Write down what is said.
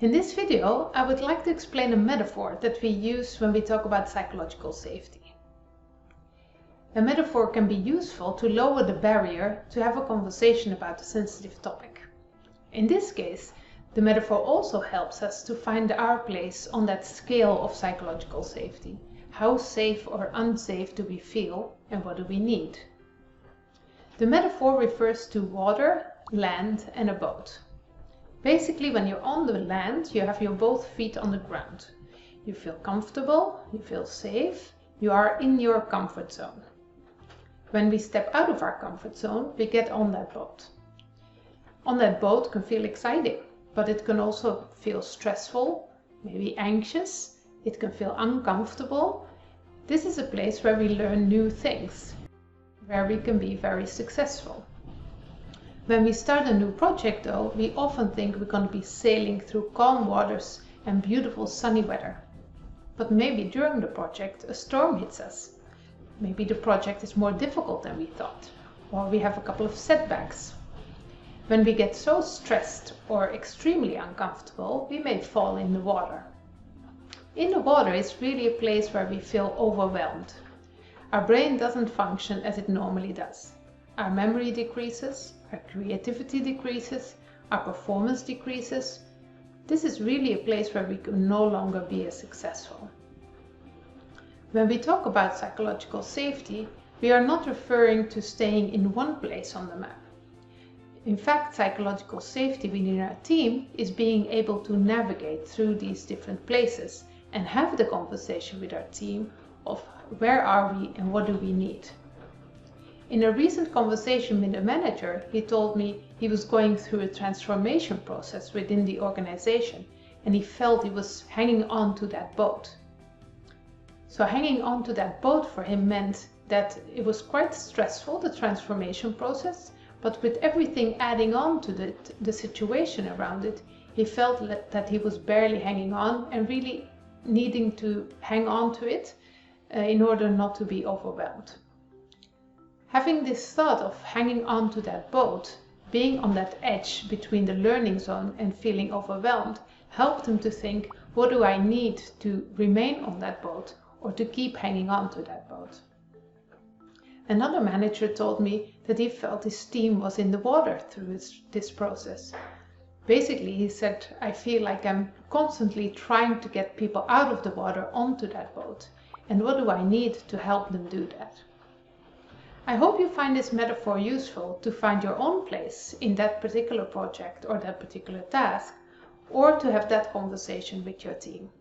In this video, I would like to explain a metaphor that we use when we talk about psychological safety. A metaphor can be useful to lower the barrier to have a conversation about a sensitive topic. In this case, the metaphor also helps us to find our place on that scale of psychological safety. How safe or unsafe do we feel, and what do we need? The metaphor refers to water, land, and a boat. Basically, when you're on the land, you have your both feet on the ground. You feel comfortable, you feel safe, you are in your comfort zone. When we step out of our comfort zone, we get on that boat. On that boat can feel exciting, but it can also feel stressful, maybe anxious, it can feel uncomfortable. This is a place where we learn new things, where we can be very successful. When we start a new project though, we often think we're going to be sailing through calm waters and beautiful sunny weather. But maybe during the project a storm hits us. Maybe the project is more difficult than we thought, or we have a couple of setbacks. When we get so stressed or extremely uncomfortable, we may fall in the water. In the water is really a place where we feel overwhelmed. Our brain doesn't function as it normally does. Our memory decreases, our creativity decreases, our performance decreases. This is really a place where we can no longer be as successful. When we talk about psychological safety, we are not referring to staying in one place on the map. In fact, psychological safety within our team is being able to navigate through these different places and have the conversation with our team of where are we and what do we need. In a recent conversation with a manager, he told me he was going through a transformation process within the organization and he felt he was hanging on to that boat. So hanging on to that boat for him meant that it was quite stressful, the transformation process, but with everything adding on to the situation around it, he felt that he was barely hanging on and really needing to hang on to it in order not to be overwhelmed. Having this thought of hanging on to that boat, being on that edge between the learning zone and feeling overwhelmed, helped him to think, what do I need to remain on that boat or to keep hanging on to that boat? Another manager told me that he felt his team was in the water through this process. Basically, he said, I feel like I'm constantly trying to get people out of the water onto that boat. And what do I need to help them do that? I hope you find this metaphor useful to find your own place in that particular project or that particular task, or to have that conversation with your team.